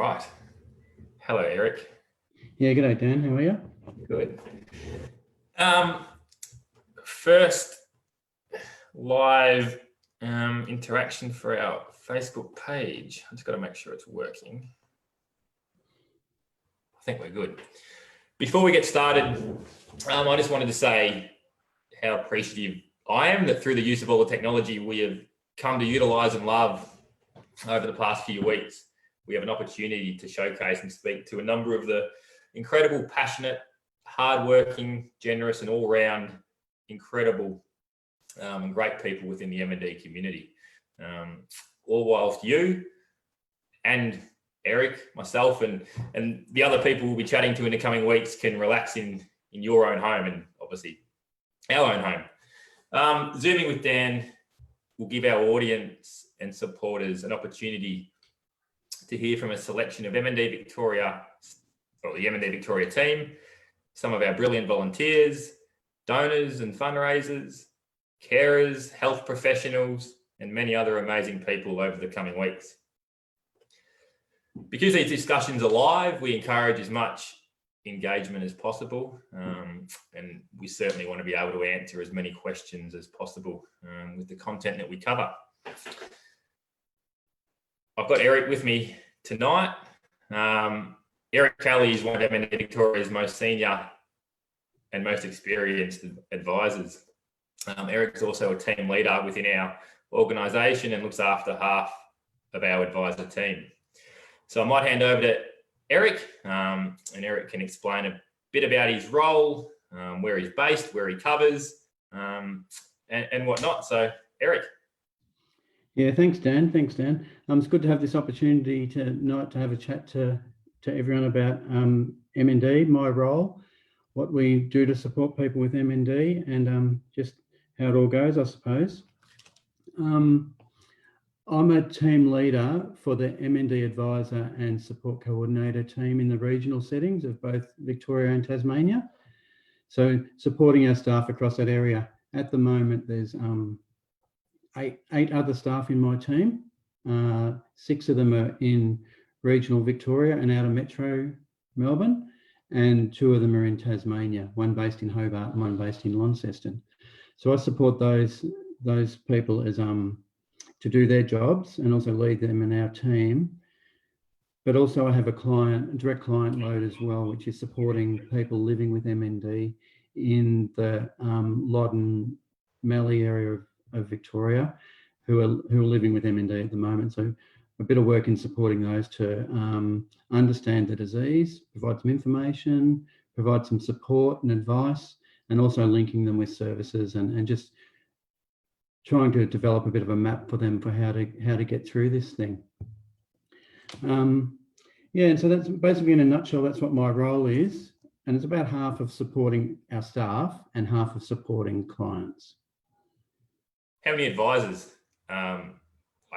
right. Hello, Eric. Yeah, g'day, Dan. How are you? Good. First live interaction for our Facebook page. I just got to make sure it's working. I think we're good. Before we get started, I just wanted to say how appreciative I am that through the use of all the technology we have come to utilize and love over the past few weeks, we have an opportunity to showcase and speak to a number of the incredible, passionate, hardworking, generous, and all-round incredible and great people within the MND community. All whilst you and Eric, myself, and the other people we'll be chatting to in the coming weeks can relax in your own home and obviously our own home. Zooming with Dan will give our audience and supporters an opportunity to hear from a selection of MND Victoria, or the MND Victoria team, some of our brilliant volunteers, donors and fundraisers, carers, health professionals, and many other amazing people over the coming weeks. Because these discussions are live, we encourage as much engagement as possible, and we certainly want to be able to answer as many questions as possible with the content that we cover. I've got Eric with me tonight. Eric Kelly is one of MND Victoria's most senior and most experienced advisors. Eric's also a team leader within our organisation and looks after half of our advisor team. So I might hand over to Eric, and Eric can explain a bit about his role, where he's based, where he covers, and whatnot. So, Eric. Yeah, thanks, Dan. It's good to have this opportunity tonight to have a chat to everyone about MND, my role, what we do to support people with MND, and just how it all goes, I suppose. I'm a team leader for the MND Advisor and Support Coordinator team in the regional settings of both Victoria and Tasmania. So supporting our staff across that area. At the moment, there's eight other staff in my team. 6 of them are in regional Victoria and out of Metro Melbourne, and 2 of them are in Tasmania, one based in Hobart and one based in Launceston. So I support those people as to do their jobs and also lead them in our team. But also I have a direct client load as well, which is supporting people living with MND in the Loddon Mallee area of Victoria who are living with MND at the moment. So a bit of work in supporting those to understand the disease, provide some information, provide some support and advice, and also linking them with services and just trying to develop a bit of a map for them for how to get through this thing. Yeah, and so that's basically in a nutshell, that's what my role is. And it's about half of supporting our staff and half of supporting clients. How many advisors, I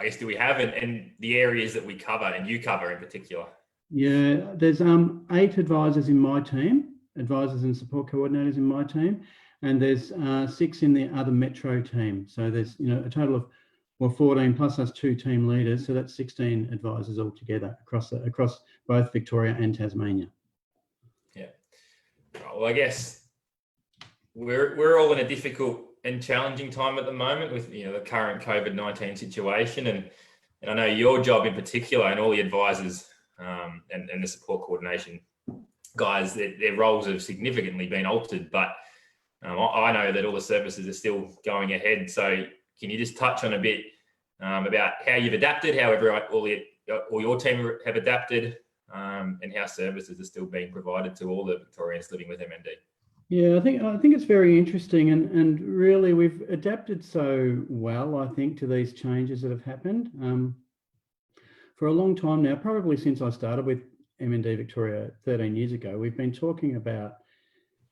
guess, do we have and the areas that we cover and you cover in particular? Yeah, there's 8 advisors in my team, advisors and support coordinators in my team. And there's 6 in the other Metro team. So there's a total of 14 plus us 2 team leaders. So that's 16 advisors altogether across both Victoria and Tasmania. Yeah. Well, I guess we're all in a difficult and challenging time at the moment with the current COVID-19 situation, and I know your job in particular and all the advisors and the support coordination guys, their roles have significantly been altered, but I know that all the services are still going ahead. So can you just touch on a bit about how you've adapted, how all your team have adapted, and how services are still being provided to all the Victorians living with MND? Yeah, I think it's very interesting, and really we've adapted so well, I think, to these changes that have happened. For a long time now, probably since I started with MND Victoria 13 years ago, we've been talking about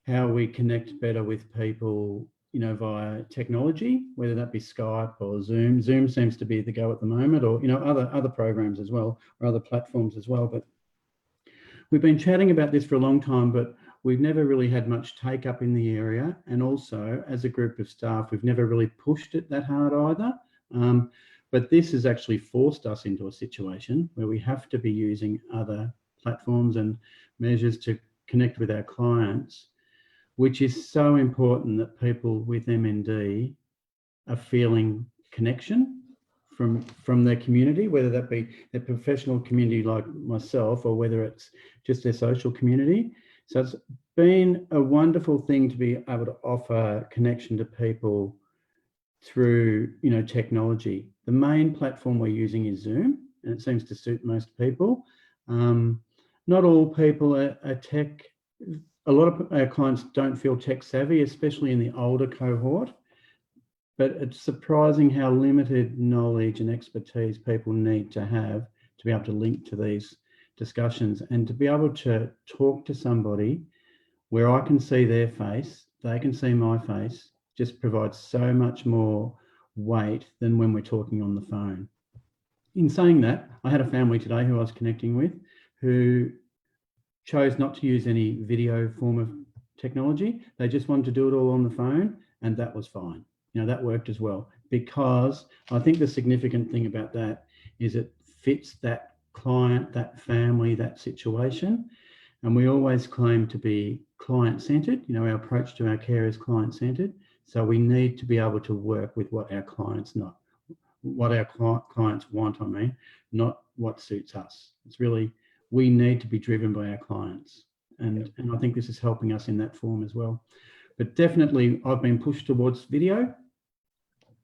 how we connect better with people, via technology, whether that be Skype or Zoom. Zoom seems to be the go at the moment, or other programs as well, or other platforms as well. But we've been chatting about this for a long time, but we've never really had much take up in the area. And also, as a group of staff, we've never really pushed it that hard either. But this has actually forced us into a situation where we have to be using other platforms and measures to connect with our clients, which is so important that people with MND are feeling connection from their community, whether that be their professional community like myself, or whether it's just their social community. So it's been a wonderful thing to be able to offer connection to people through, technology. The main platform we're using is Zoom, and it seems to suit most people. Not all people are tech. A lot of our clients don't feel tech savvy, especially in the older cohort. But it's surprising how limited knowledge and expertise people need to have to be able to link to these discussions, and to be able to talk to somebody where I can see their face, they can see my face, just provides so much more weight than when we're talking on the phone. In saying that, I had a family today who I was connecting with who chose not to use any video form of technology. They just wanted to do it all on the phone, and that was fine. That worked as well, because I think the significant thing about that is it fits that client, that family, that situation. And we always claim to be client-centered. Our approach to our care is client-centered. So we need to be able to work with what our clients want, not what suits us. It's really, we need to be driven by our clients. And I think this is helping us in that form as well. But definitely I've been pushed towards video.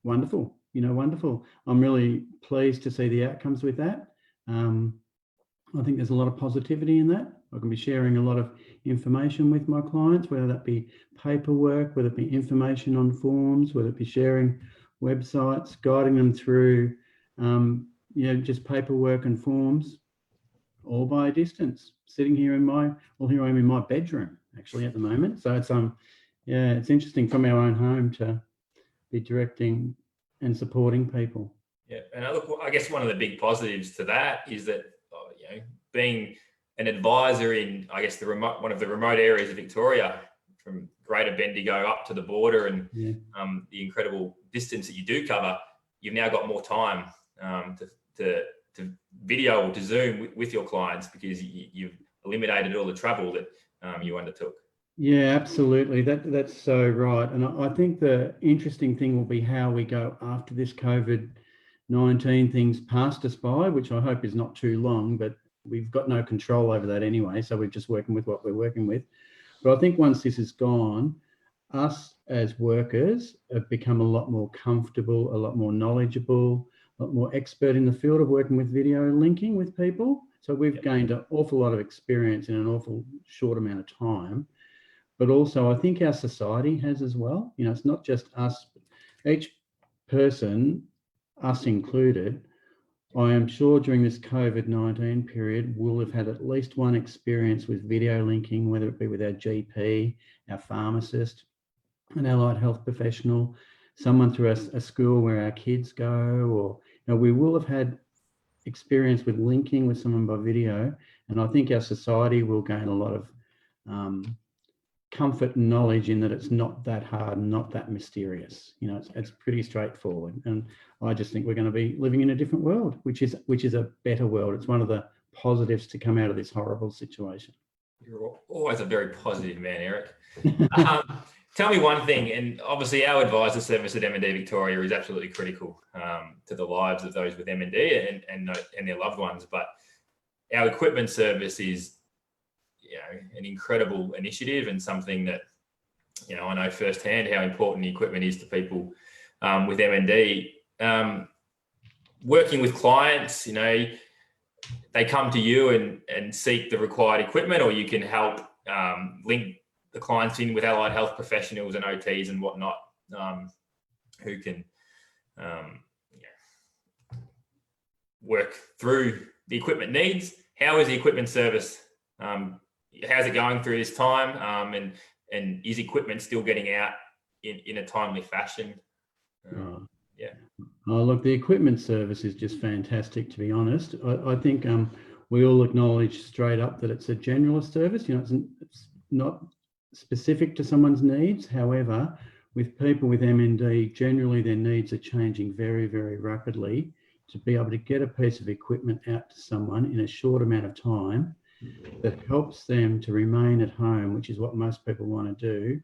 Wonderful, wonderful. I'm really pleased to see the outcomes with that. I think there's a lot of positivity in that. I can be sharing a lot of information with my clients, whether that be paperwork, whether it be information on forms, whether it be sharing websites, guiding them through, just paperwork and forms, all by a distance. Sitting here here I am in my bedroom actually at the moment. So it's it's interesting from our own home to be directing and supporting people. Yeah, and I guess one of the big positives to that is that being an advisor in, I guess, one of the remote areas of Victoria, from Greater Bendigo up to the border, and the incredible distance that you do cover, you've now got more time to video or to Zoom with your clients, because you've eliminated all the travel that you undertook. Yeah, absolutely. That's so right. And I think the interesting thing will be how we go after this COVID-19 thing's passed us by, which I hope is not too long, but we've got no control over that anyway. So we're just working with what we're working with. But I think once this is gone, us as workers have become a lot more comfortable, a lot more knowledgeable, a lot more expert in the field of working with video linking with people. So we've gained an awful lot of experience in an awful short amount of time. But also I think our society has as well. It's not just us, each person, us included. I am sure during this COVID-19 period, we'll have had at least one experience with video linking, whether it be with our GP, our pharmacist, an allied health professional, someone through a school where our kids go, or we will have had experience with linking with someone by video. And I think our society will gain a lot of comfort and knowledge in that it's not that hard, not that mysterious. It's pretty straightforward. And I just think we're going to be living in a different world, which is a better world. It's one of the positives to come out of this horrible situation. You're always a very positive man, Eric. Tell me one thing, and obviously our advisor service at MND Victoria is absolutely critical to the lives of those with MND and their loved ones. But our equipment service is an incredible initiative, and something that I know firsthand how important the equipment is to people with MND. Working with clients, they come to you and seek the required equipment, or you can help link the clients in with allied health professionals and OTs and whatnot, who can work through the equipment needs. How is the equipment service? How's it going through this time? And is equipment still getting out in a timely fashion? Oh, look, the equipment service is just fantastic, to be honest. I think we all acknowledge straight up that it's a generalist service. It's not specific to someone's needs. However, with people with MND, generally their needs are changing very, very rapidly. to be able to get a piece of equipment out to someone in a short amount of time that helps them to remain at home, which is what most people want to do,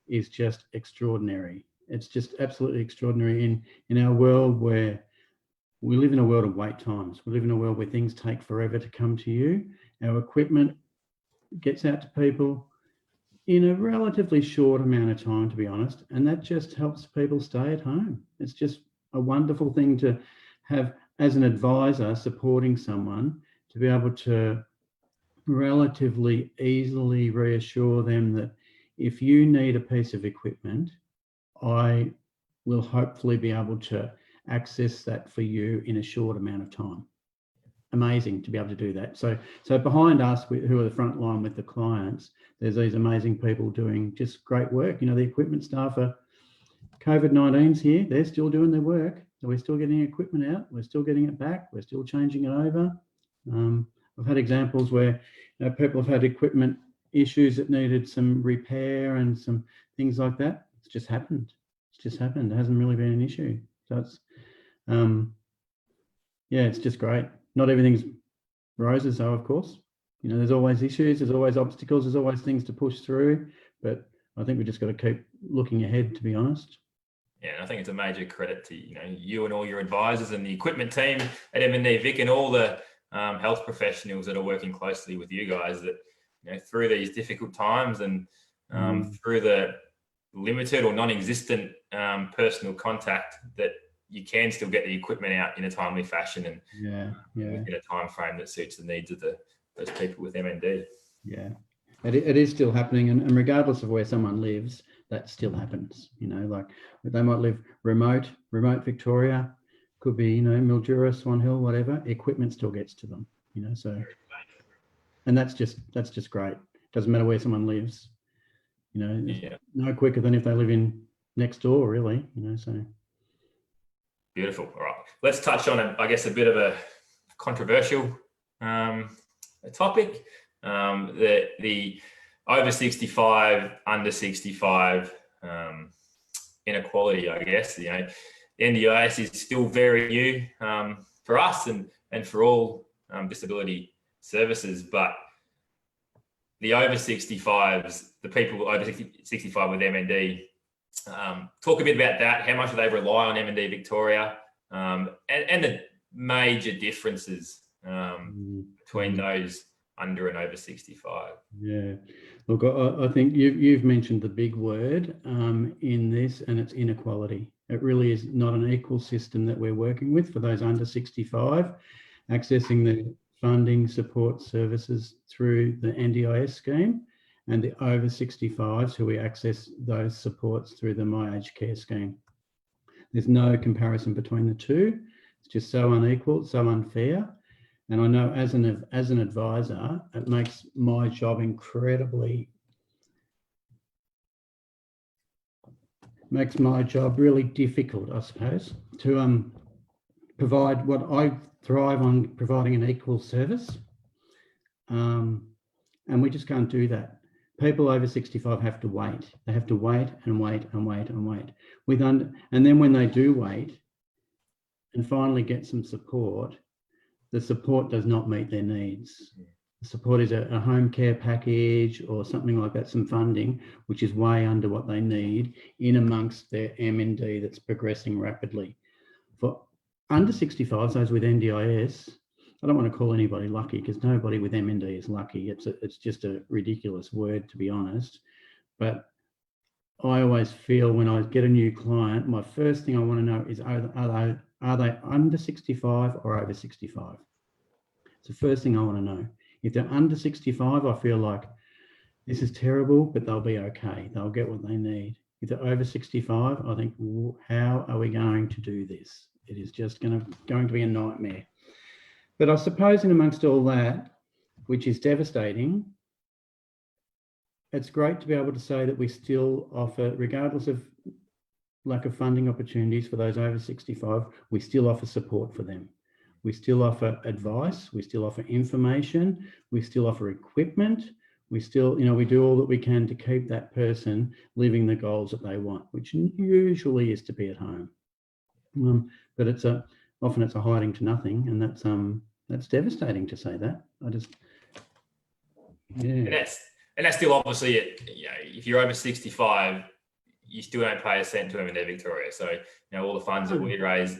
is just extraordinary. It's just absolutely extraordinary in our world, where we live in a world of wait times. We live in a world where things take forever to come to you. Our equipment gets out to people in a relatively short amount of time, to be honest, and that just helps people stay at home. It's just a wonderful thing to have as an advisor supporting someone, to be able to relatively easily reassure them that if you need a piece of equipment, I will hopefully be able to access that for you in a short amount of time. Amazing to be able to do that. So behind us, who are the front line with the clients, there's these amazing people doing just great work. You know, the equipment staff are, COVID-19's here, they're still doing their work. So we're still getting equipment out, we're still getting it back, we're still changing it over. I've had examples where, you know, people have had equipment issues that needed some repair and some things like that. It's just happened. It's just happened. It hasn't really been an issue. So it's, yeah, it's just great. Not everything's roses, though, of course. You know, there's always issues, there's always obstacles, there's always things to push through. But I think we just got to keep looking ahead, to be honest. Yeah, and I think it's a major credit to, you know, you and all your advisors and the equipment team at MND Vic and all the health professionals that are working closely with you guys, that, you know, through these difficult times and through the limited or non-existent personal contact, that you can still get the equipment out in a timely fashion and within a time frame that suits the needs of those people with MND. Yeah, it is still happening, and regardless of where someone lives, that still happens. You know, like they might live remote Victoria, could be, you know, Mildura, Swan Hill, whatever. Equipment still gets to them. You know, so, and that's just great. Doesn't matter where someone lives. You know, no quicker than if they live in next door, really. You know, so. Beautiful. All right, let's touch on, I guess, a bit of a controversial topic, the over 65, under 65 inequality, I guess. You know, the NDIS is still very new for us and for all disability services, but the over 65s, the people over 65 with MND, talk a bit about that. How much do they rely on MND Victoria, and the major differences between those under and over 65? Yeah, look, I think you've mentioned the big word in this, and it's inequality. It really is not an equal system that we're working with for those under 65, accessing the funding support services through the NDIS scheme, and the over 65s who we access those supports through the My Aged Care scheme. There's no comparison between the two. It's just so unequal, so unfair. And I know as an advisor, it makes my job really difficult, I suppose, to provide what I thrive on, providing an equal service. And we just can't do that. People over 65 have to wait. They have to wait and wait and wait and wait. And then when they do wait and finally get some support, the support does not meet their needs. The support is a home care package or something like that, some funding, which is way under what they need in amongst their MND that's progressing rapidly. For under 65s, those with NDIS, I don't want to call anybody lucky, because nobody with MND is lucky. It's just a ridiculous word, to be honest. But I always feel when I get a new client, my first thing I want to know is, are they under 65 or over 65? It's the first thing I want to know. If they're under 65, I feel like this is terrible, but they'll be okay. They'll get what they need. If they're over 65, I think, how are we going to do this? It is just going to be a nightmare. But I suppose in amongst all that, which is devastating, it's great to be able to say that we still offer, regardless of lack of funding opportunities for those over 65, we still offer support for them. We still offer advice, we still offer information, we still offer equipment, we still, you know, we do all that we can to keep that person living the goals that they want, which usually is to be at home. But it's often it's a hiding to nothing, and that's devastating to say that. And that's still obviously if you're over 65, you still don't pay a cent to MND Victoria. So all the funds that we raise,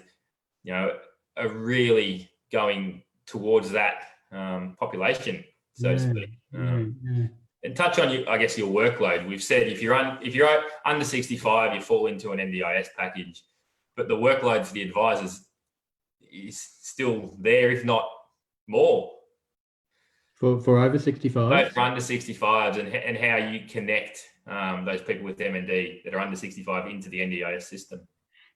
are really going towards that population, so to speak. And touch on your workload. We've said if you're under 65, you fall into an NDIS package, but the workload for the advisors is still there, if not more. For over 65? For under 65s, and how you connect those people with MND that are under 65 into the NDIS system.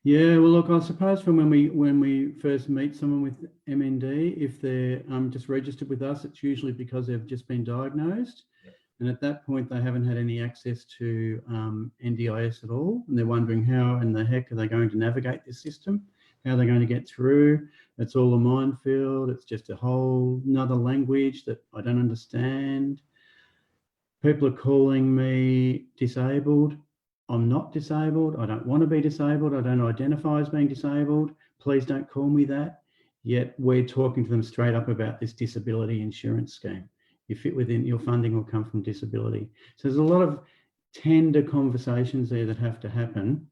Yeah, well, look, I suppose from when we first meet someone with MND, if they're just registered with us, it's usually because they've just been diagnosed. Yep. And at that point, they haven't had any access to NDIS at all. And they're wondering how in the heck are they going to navigate this system? How are they going to get through? It's all a minefield. It's just a whole another language that I don't understand. People are calling me disabled. I'm not disabled. I don't want to be disabled. I don't identify as being disabled. Please don't call me that. Yet we're talking to them straight up about this disability insurance scheme. You fit within, your funding will come from disability. So there's a lot of tender conversations there that have to happen.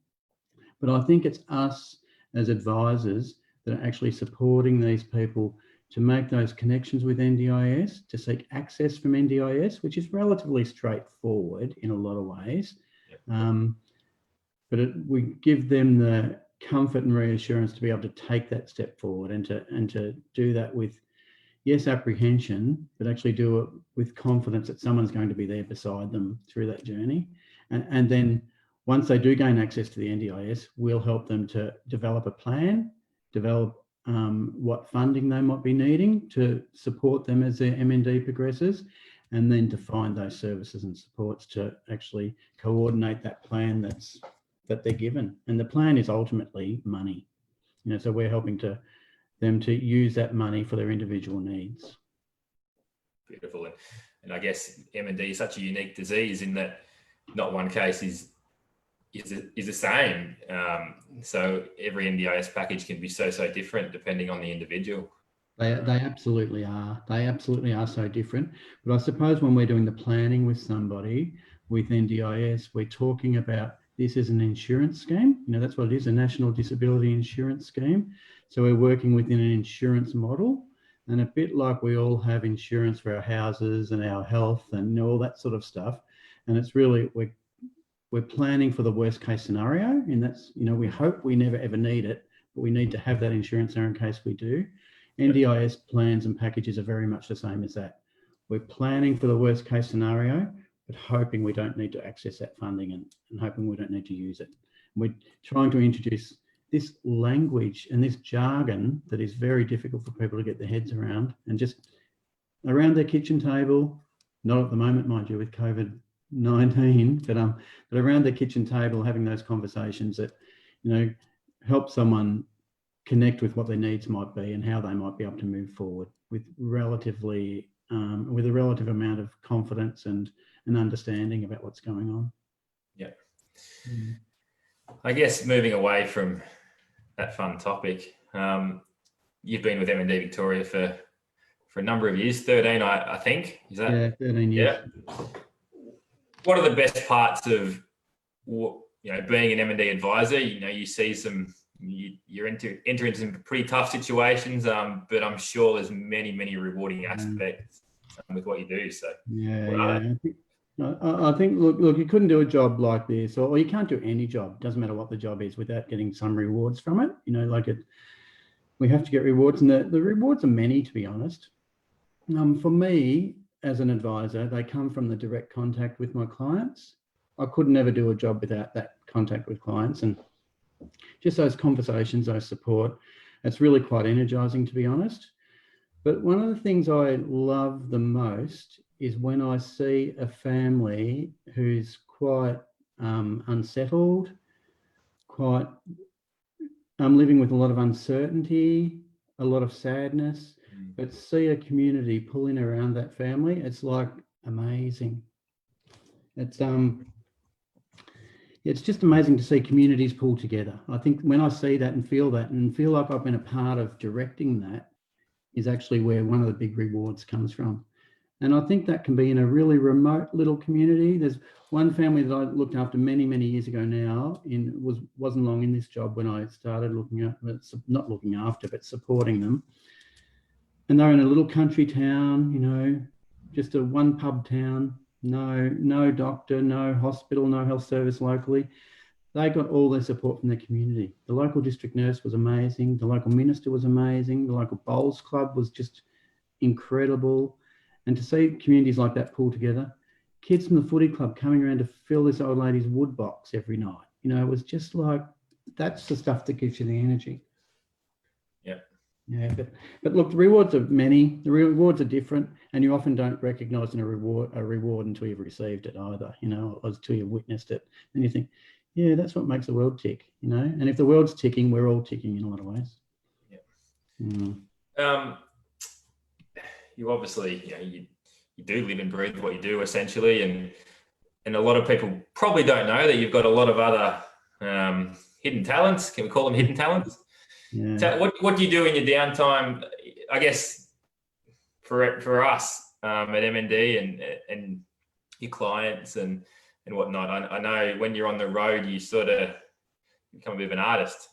But I think it's us as advisors that are actually supporting these people to make those connections with NDIS, to seek access from NDIS, which is relatively straightforward in a lot of ways. But we give them the comfort and reassurance to be able to take that step forward and to do that with, yes, apprehension, but actually do it with confidence that someone's going to be there beside them through that journey. And then once they do gain access to the NDIS, we'll help them to develop a plan, develop what funding they might be needing to support them as their MND progresses, and then to find those services and supports to actually coordinate that plan that they're given. And the plan is ultimately money. So we're helping them to use that money for their individual needs. Beautiful. And I guess MND is such a unique disease in that not one case is the same. So every NDIS package can be so different depending on the individual. They absolutely are. They absolutely are so different. But I suppose when we're doing the planning with somebody with NDIS, we're talking about this is an insurance scheme. That's what it is, a national disability insurance scheme. So we're working within an insurance model, and a bit like we all have insurance for our houses and our health and all that sort of stuff. And it's really, we're planning for the worst case scenario. And that's, we hope we never ever need it, but we need to have that insurance there in case we do. NDIS plans and packages are very much the same as that. We're planning for the worst case scenario, but hoping we don't need to access that funding and hoping we don't need to use it. We're trying to introduce this language and this jargon that is very difficult for people to get their heads around, and just around their kitchen table, not at the moment, mind you, with COVID-19, but around their kitchen table, having those conversations that, help someone connect with what their needs might be and how they might be able to move forward with a relative amount of confidence and an understanding about what's going on. Yeah. I guess moving away from that fun topic, you've been with MND Victoria for a number of years, 13, I think. Is that? Yeah, 13 years. Yeah. What are the best parts of being an MND advisor? You see you're entering some pretty tough situations, but I'm sure there's many rewarding aspects with what you do. So I think look, you couldn't do a job like this, or you can't do any job, doesn't matter what the job is, without getting some rewards from it. We have to get rewards, and the rewards are many, to be honest. For me as an advisor, they come from the direct contact with my clients. I could never do a job without that contact with clients, and just those conversations, those support, it's really quite energizing, to be honest. But one of the things I love the most is when I see a family who's quite unsettled, quite living with a lot of uncertainty, a lot of sadness, but see a community pulling around that family. It's like amazing. It's it's just amazing to see communities pull together. I think when I see that and feel like I've been a part of directing that is actually where one of the big rewards comes from. And I think that can be in a really remote little community. There's one family that I looked after many, many years ago now, wasn't long in this job when I started not looking after, but supporting them. And they're in a little country town, you know, just a one pub town, no doctor, no hospital, no health service locally. They got all their support from their community. The local district nurse was amazing. The local minister was amazing. The local bowls club was just incredible. And to see communities like that pull together, kids from the footy club coming around to fill this old lady's wood box every night, you know, it was just like, that's the stuff that gives you the energy. Yeah. Yeah, but look, the rewards are many. The rewards are different, and you often don't recognise a reward until you've received it either, you know, or until you've witnessed it. And you think, yeah, that's what makes the world tick, you know. And if the world's ticking, we're all ticking in a lot of ways. Yeah. You obviously, you know, you do live and breathe what you do essentially, and a lot of people probably don't know that you've got a lot of other hidden talents. Can we call them hidden talents? Yeah. What do you do in your downtime? I guess for us at MND and your clients and whatnot. I know when you're on the road, you sort of become a bit of an artist.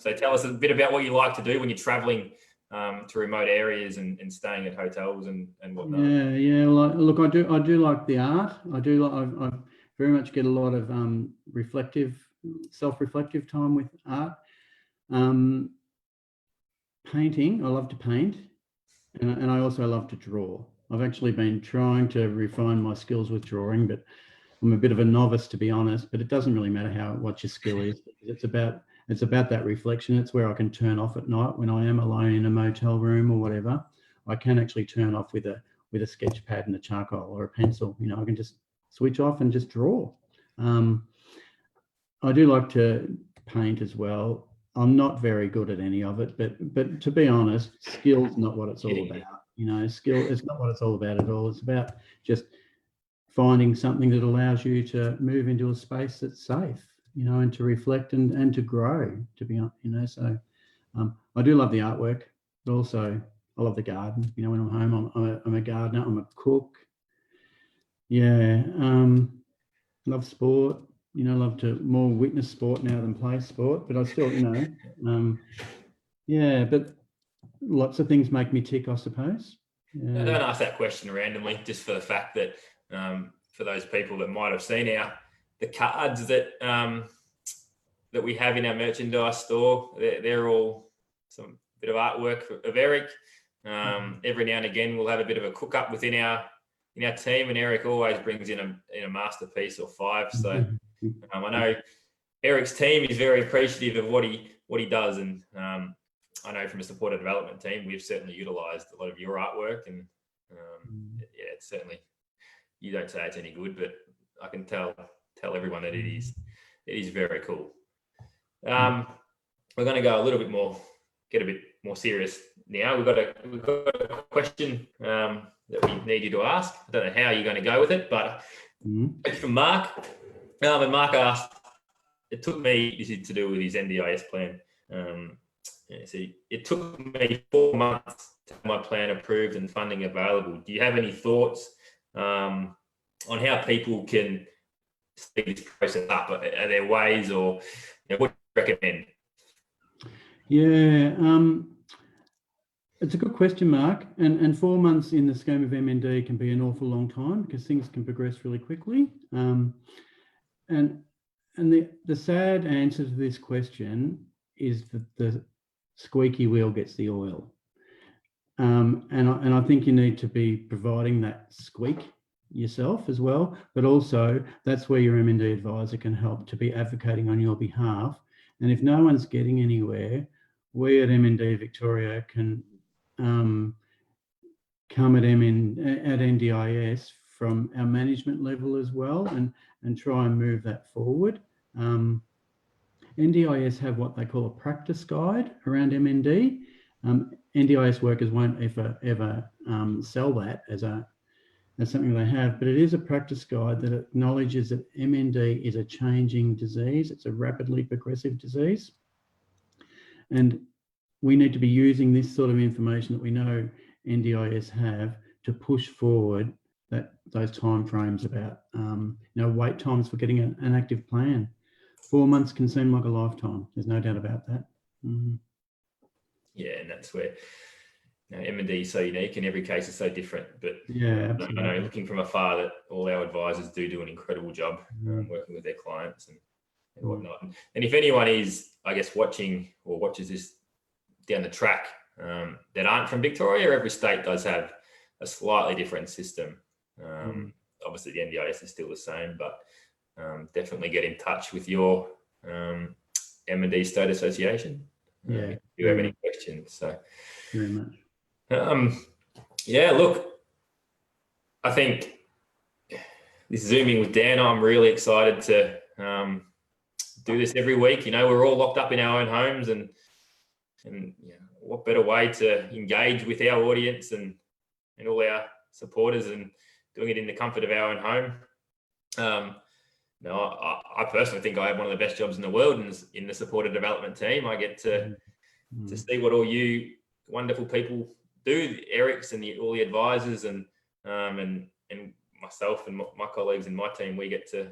So tell us a bit about what you like to do when you're traveling to remote areas and staying at hotels and whatnot. Yeah. Well, look, I do like the art. I very much get a lot of self-reflective time with art. Painting, I love to paint, and I also love to draw. I've actually been trying to refine my skills with drawing, but I'm a bit of a novice, to be honest. But it doesn't really matter what your skill is. It's about that reflection. It's where I can turn off at night when I am alone in a motel room or whatever. I can actually turn off with a sketch pad and a charcoal or a pencil. You know, I can just switch off and just draw. I do like to paint as well. I'm not very good at any of it, but to be honest, skill's not what it's all about. You know, skill, it's not what it's all about at all. It's about just finding something that allows you to move into a space that's safe, you know, and to reflect and to grow, to be honest, you know. So I do love the artwork, but also I love the garden. You know, when I'm home, I'm a gardener, I'm a cook. Yeah, love sport. You know, love to more witness sport now than play sport, but I still, you know, yeah, but lots of things make me tick, I suppose. I don't ask that question randomly, just for the fact that for those people that might have seen the cards that we have in our merchandise store, they're all some bit of artwork of Eric. Every now and again, we'll have a bit of a cook up within our team, and Eric always brings in a masterpiece or five. So I know Eric's team is very appreciative of what he does, and I know from a supporter development team, we've certainly utilised a lot of your artwork, and yeah, it's certainly, you don't say it's any good, but I can tell everyone that it is very cool. We're going to go a little bit more, get a bit more serious now. We've got a question that we need you to ask. I don't know how you're going to go with it, but it's from Mark. And Mark asked, it took me, this is to do with his NDIS plan. So it took me 4 months to have my plan approved and funding available. Do you have any thoughts on how people can speed this process up? Are there ways, or what do you recommend? Yeah, it's a good question, Mark. And 4 months in the scheme of MND can be an awful long time because things can progress really quickly. And the sad answer to this question is that the squeaky wheel gets the oil. And I think you need to be providing that squeak yourself as well, but also that's where your MND advisor can help to be advocating on your behalf. And if no one's getting anywhere, we at MND Victoria can come at NDIS from our management level as well, and try and move that forward. NDIS have what they call a practice guide around MND. NDIS workers won't ever sell that as as something they have, but it is a practice guide that acknowledges that MND is a changing disease. It's a rapidly progressive disease. And we need to be using this sort of information that we know NDIS have to push forward those timeframes about wait times for getting an active plan. 4 months can seem like a lifetime. There's no doubt about that. Yeah, and that's where MND is so unique, and every case is so different. But yeah, absolutely. I know, looking from afar, that all our advisors do an incredible job working with their clients and whatnot. And if anyone is, I guess, watching or watches this down the track that aren't from Victoria, every state does have a slightly different system. Obviously, the NDIS is still the same, but definitely get in touch with your MND State Association if you have any questions. So, very much. Yeah, look, I think this Zooming with Dan, I'm really excited to do this every week. We're all locked up in our own homes, and what better way to engage with our audience and all our supporters and doing it in the comfort of our own home. I personally think I have one of the best jobs in the world in the supporter development team. I get to see what all you wonderful people do, Eric's and all the advisors and myself and my colleagues in my team. We get to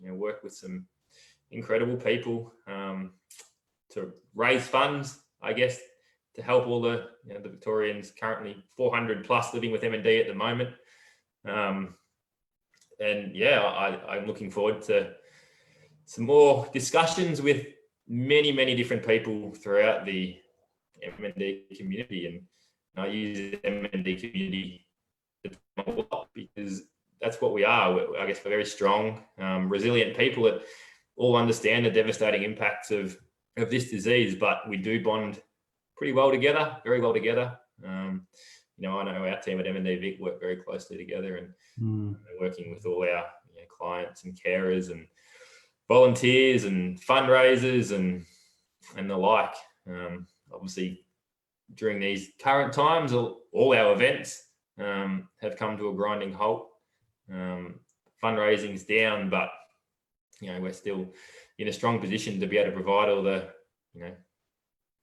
work with some incredible people to raise funds, I guess, to help all the the Victorians, currently 400 plus living with MND at the moment. I'm looking forward to some more discussions with many different people throughout the MND community, and I use the MND community a lot because that's what we are. I guess we're very strong, resilient people that all understand the devastating impacts of this disease, but we do bond pretty well together, very well together. I know our team at MND Vic work very closely together, and working with all our clients and carers and volunteers and fundraisers and the like. Obviously, during these current times, all our events have come to a grinding halt. Fundraising's down, but we're still in a strong position to be able to provide all the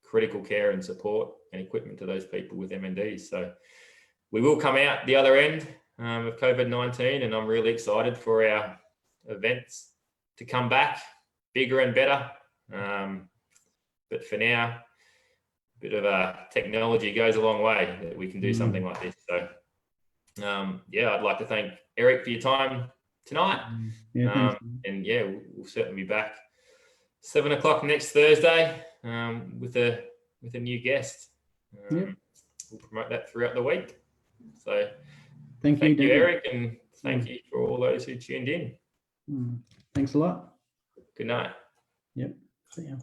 critical care and support and equipment to those people with MND. So we will come out the other end of COVID-19, and I'm really excited for our events to come back bigger and better. But for now, a bit of technology goes a long way that we can do something like this. So I'd like to thank Eric for your time tonight. We'll certainly be back 7 o'clock next Thursday with a new guest. We'll promote that throughout the week. So thank you, Eric, and thank you for all those who tuned in. Thanks a lot. Good night. Yep. See ya.